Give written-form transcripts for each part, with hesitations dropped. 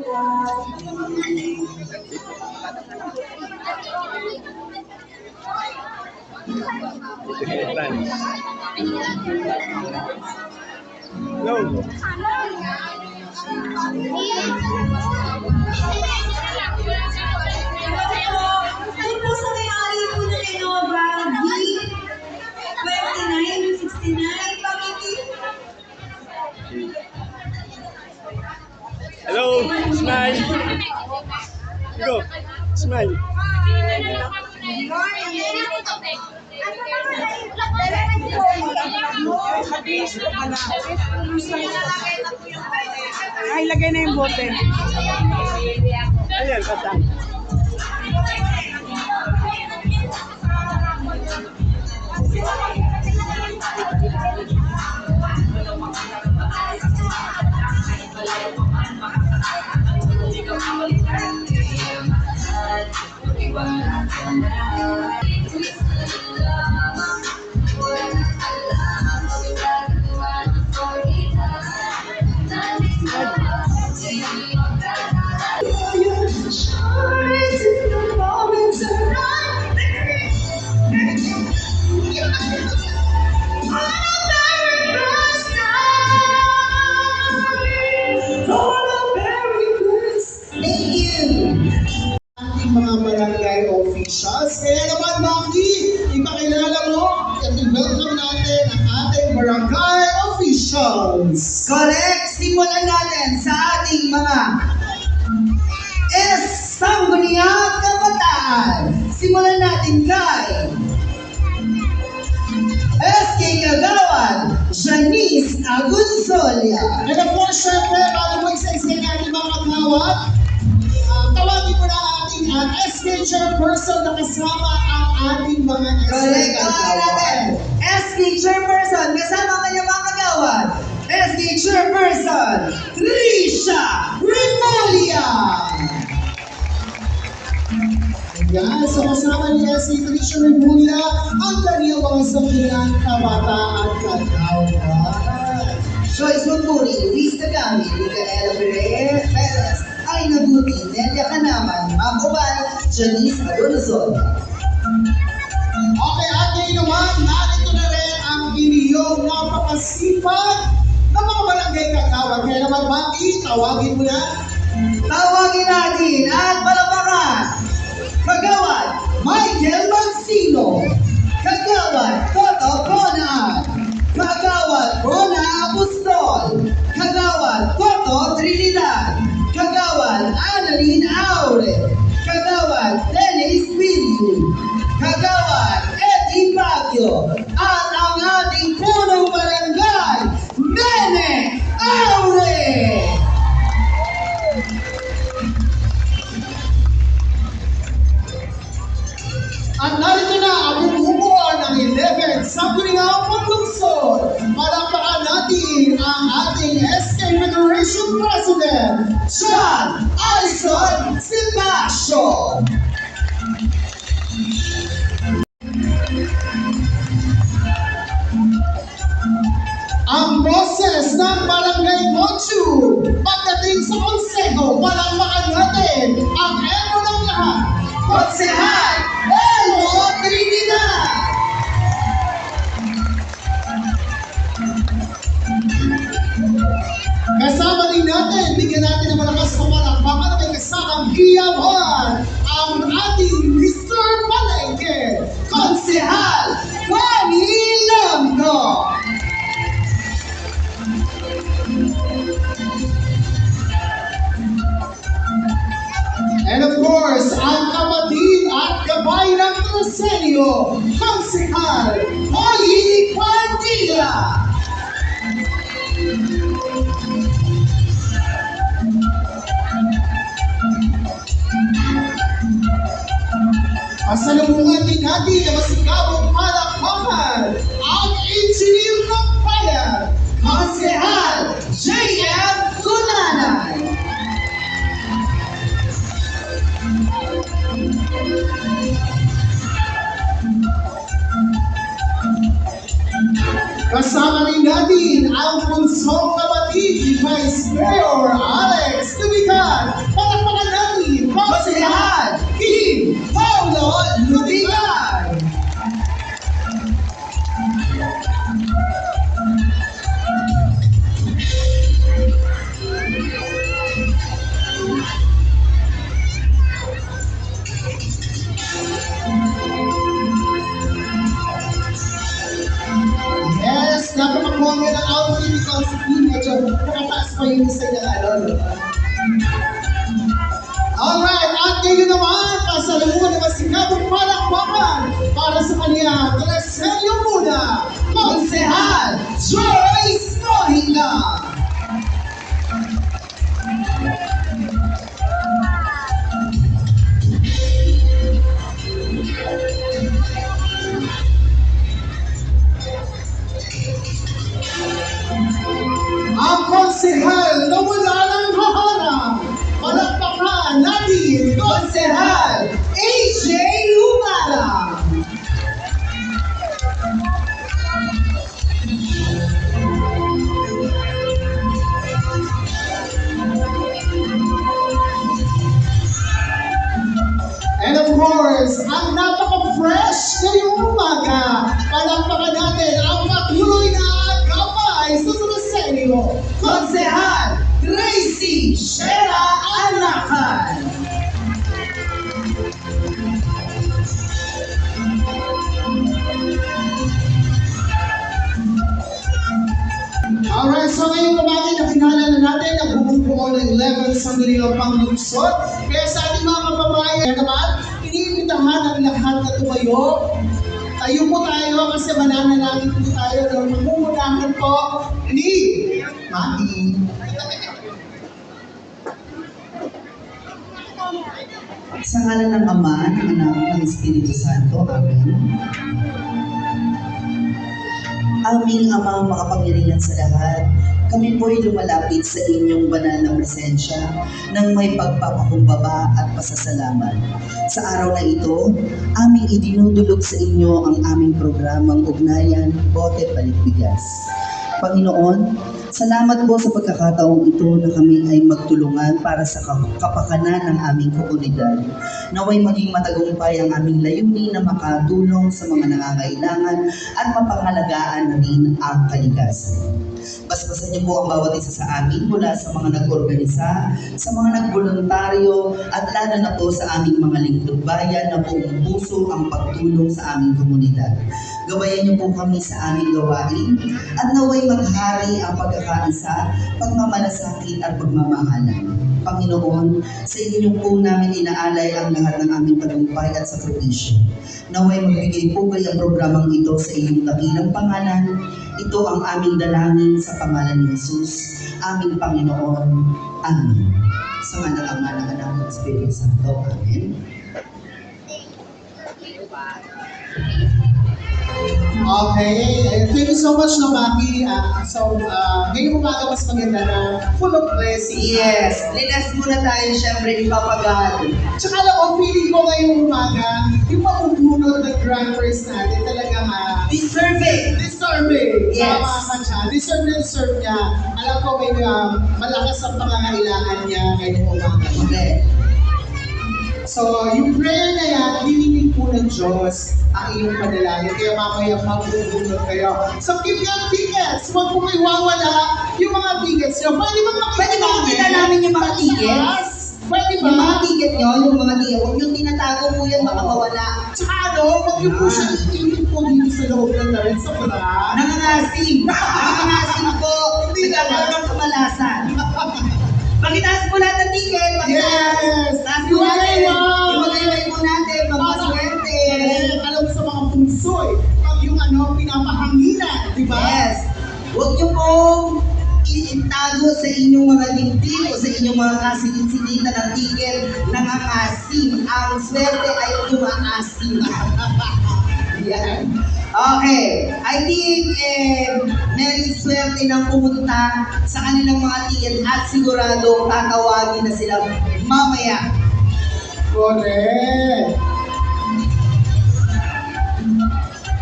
No. Ay po sa may-ari po na Innova B2969 Pamiti. Hello, smile. Go, smile. Ay, lagay na yung bote. Ayan, patang. Ating mga barangay officials. Kaya naman, Maki, ipakilala mo at i-welcome natin ang ating barangay officials. Correct! Simulan natin sa ating mga Sangguniya Kabataan. Simulan natin kay SK Kagawan, Janice Agunsolia. And of course, syempre, bago mo isa-isa natin mga kagawad, tawagin mo na ating SK Chairperson na kasama ang ating mga Correct! Tawagin natin. SK Chairperson, kasama ang kanyang mga kagawan. SK Chairperson, Trisha Remolia. Yan, so kasama ni SK Trisha Remulla ang kanyang mga sangguniang kabataan kagawad. Joyce Monturi, Luis Tagami, Micaela Perez, Aina Buti, Nelia Canaman, Ma'am Ubal, Janice Adorazon. Okay, at ngayon naman, narito na rin ang inyong napakasipag na mga barangay kagawad. Kaya naman, Maki, tawagin mo na. Tawagin natin at palapakan. Kagawad, Michael Mansino. Kagawad, Toto Conaan. Kagawad, Rona Apostol. Kagawad, Toto Trinidad. Kagawad, Annalyn Aure. Kagawad, Dennis William. Kagawad, Eddie Baguio. At ang ating punong barangay, Nene Aure. At narito na ang bumubuo ng 11 sangguniang paglungsod. Palakpakan natin ang ating SK Federation President, John Alison Sebastian. Ang boses ng Barangay Monchu pagdating sa konseho, palakpakan natin ang emo ng lahat, Konsehal Elo Trinidad. Kasama din natin, bigyan natin ng malakas na palakpakan na may kasamang hiyawan ang ating Mr. Palengke, Konsehal Juani Lamco. And of course, ang kapatid at gabay ng Tresenyo, Konsehal Polly Padilla. Pasalubungan din natin na masikabong palakpakan ang engineer ng bayan, Konsehal J.M. Gulanay. Kasama rin natin ang punsong kapatid ni Vice Mayor Alex Tubican yung isa niya ano. Alright, at ngayon naman, pasalubungan naman si Kabong Palakpakan para sa kanya, Treselyo muna, Konsehal Joyce Mohinga. Ang konsehal na wala ng haharap. Palakpakan natin, Konsehal AJ Lumala. And of course, ang napaka-fresh ngayong umaga, palakpakan natin ang patuloy na agapay sa Sumasenyo, Konsehal Gracie Shera Anakan. Alright, so ngayong umaga na kinala na natin ang bumubuo ng 11 sa miliyon pang lungsod. Kaya sa ating mga kababayan naman, iniimbitahan ang lahat na tumayo. Tayo po tayo kasi mananalangin po tayo ng mamumunahan po ni Mami. Sa ngalan ng Ama, ng Anak, ng Espiritu Santo. Amen. Aming Ama, makapangyarihan sa lahat, kami po'y lumalapit sa inyong banal na presensya ng may pagpapakumbaba at pasasalamat. Sa araw na ito, aming idinudulog sa inyo ang aming programang Ugnayan, Bote Palikbigas. Panginoon, salamat po sa pagkakataong ito na kami ay magtulungan para sa kapakanan ng aming komunidad. Naway maging matagumpay ang aming layunin na makatulong sa mga nangangailangan at mapangalagaan na rin ang kalikasan. Basbasan niyo po ang bawat isa sa amin mula sa mga nag-organisa, sa mga nagboluntaryo, at lalo na po sa aming mga lingkod bayan na buong puso ang pagtulong sa aming komunidad. Gabayan niyo po kami sa aming gawain at naway maghari ang pagkakaisa, pagmamalasakit at pagmamahalan. Panginoon, sa inyo po namin inaalay ang lahat ng aming tagumpay at sakripisyo. Naway magbigay po kayo ang programang ito sa inyong dakilang pangalan. Ito ang aming dalangin sa pangalan ni Jesus, aming Panginoon. Amen. Sa ngalan ng Ama, ng Anak, ng Espiritu Santo. Amen. Okay, thank you so much, no, Maki. Ngayong umaga mas maganda na full of blessings. Yes, linas muna tayo siyempre ni Papa God. Tsaka alam mo, feeling ko ngayong umaga, yung mabubunod ng grand prize natin talagang Deserving. deserving. Yes. Tama ka siya. Deserve niya. Alam ko may malakas ang pangangailangan niya ngayong umaga. Okay. So, yung prayer na yan, hiniling po ng Diyos ang iyong panalangin. Kaya mamaya mabubunod kayo. So, keep your tickets. Huwag po may wawala yung mga tickets nyo. Pwede ba makita Pwede ba makita namin yung mga tickets? Pwede ba? Yung mga ticket nyo, yung mga ticket, huwag yung tinatago po yan, baka mawala. Tsaka ano, huwag yung po siya iinit po dito sa loob ng damit sa pula. Nangangasim. Nangangasim po. Hindi Hindi naman. naman kamalasan. Pakitaas po lahat ng ticket. Yes! Taas po natin. Wow! Iwagay po natin. Magpaswerte. Alam mo sa mga pungsoy, pag yung pinapahanginan, di ba? Yes. Huwag niyo pong itago sa inyong mga dingding o sa inyong mga kasilid-silitan ng ticket nangangasim. Ang swerte ay tumaasim. Yan. Okay. I think meron swerte ng pumunta sa kanilang mga ticket at sigurado tatawagin na sila mamaya. Correct.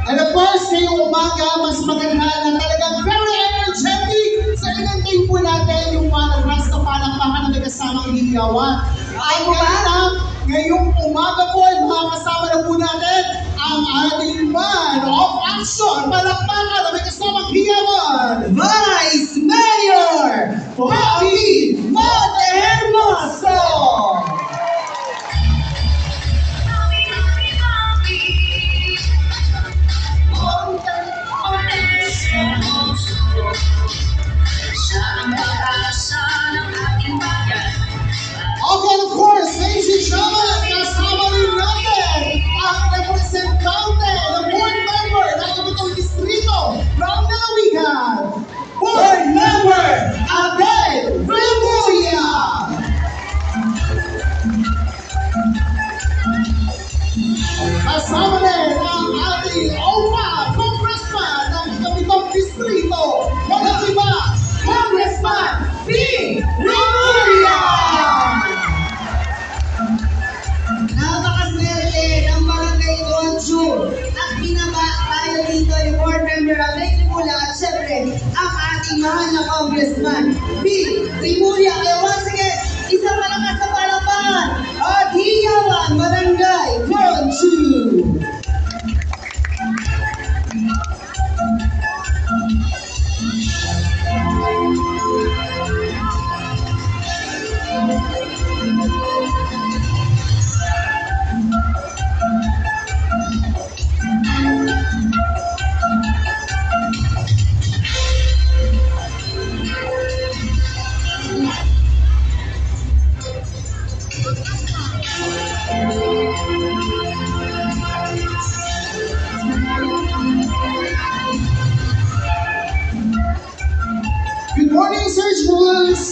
And of course, ngayong umaga, mas maganda na talagang very energetic. So, inantay po natin yung mga rasta palakpakan na may kasamang hiyawan. Ay, ngayong umaga po, makakasama na po natin ang ating man of action. Palakpakan na may kasamang hiyawan. Vice Mayor Bobby Montehermoso! Sa ang pag-asa gentlemen, kasama rin natin ang representante ng board member ng itong distrito from Dalawigan, board member Abel Remulla. Kasama rin ang ating OPA Congressman ng itong distrito, walang iba, Congressman B. Remulla. Napakaswerte ng Barangay Gonju at binaba tayo dito yung board member ng Rimula at syempre ang ating mahal na congressman B. Rimula. Kaya once again, isang malakas na palakpakan at hiyawan Barangay Gonju. Good morning, Sir Jules!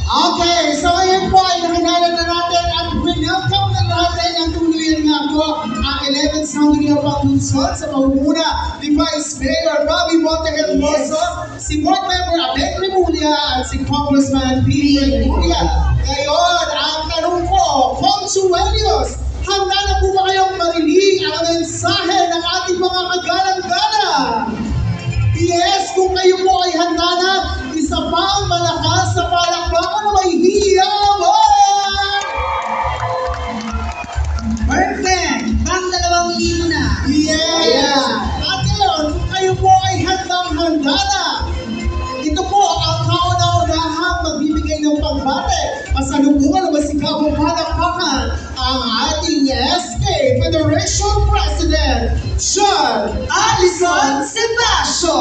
Okay, so ngayon po ay nakilala na natin at welcome na natin ang tuluyan nga po ang 11th Sangguniang Panglunsod sa pamumuna ni Vice Mayor Bobby Monte Hermoso, si Board Member Abel Remulla at si Congressman B. Remulla. Ngayon, ang tanong ko, Consuelios, handa na po ba kayong marinig ang mensahe ng ating mga kagalang-galang? Yes, kung kayo po ay handa na, isa pa ang malakas na palakpakan na may hiyawan! Perfect! Pang 2,000 na. Yes! At ngayon, kung kayo po ay handang-handa na, ito po ang kauna-unahang magbibigay ng pagbate. Pasalubungan o masikapong palakpakan ang ating SK Federation President, John Alison Sebasio.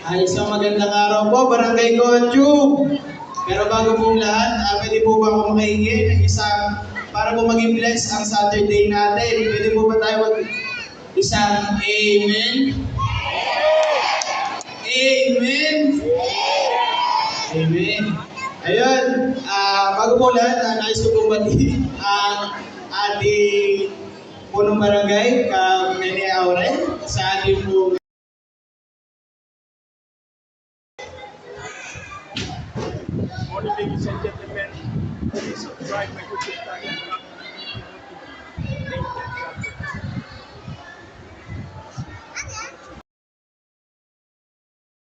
Ay, isang magandang araw po, Barangay Gonju. Pero bago po lahat, pwede po ba ako makahingi ng isang, para po maging bless ang Saturday natin, pwede po ba tayo isang amen? Amen? Amen. Ayun, bago po lahat, nais ko po batiin ang ating punong barangay, Nene Auren, sa ating po Morning, ladies and gentlemen. Please subscribe my YouTube channel.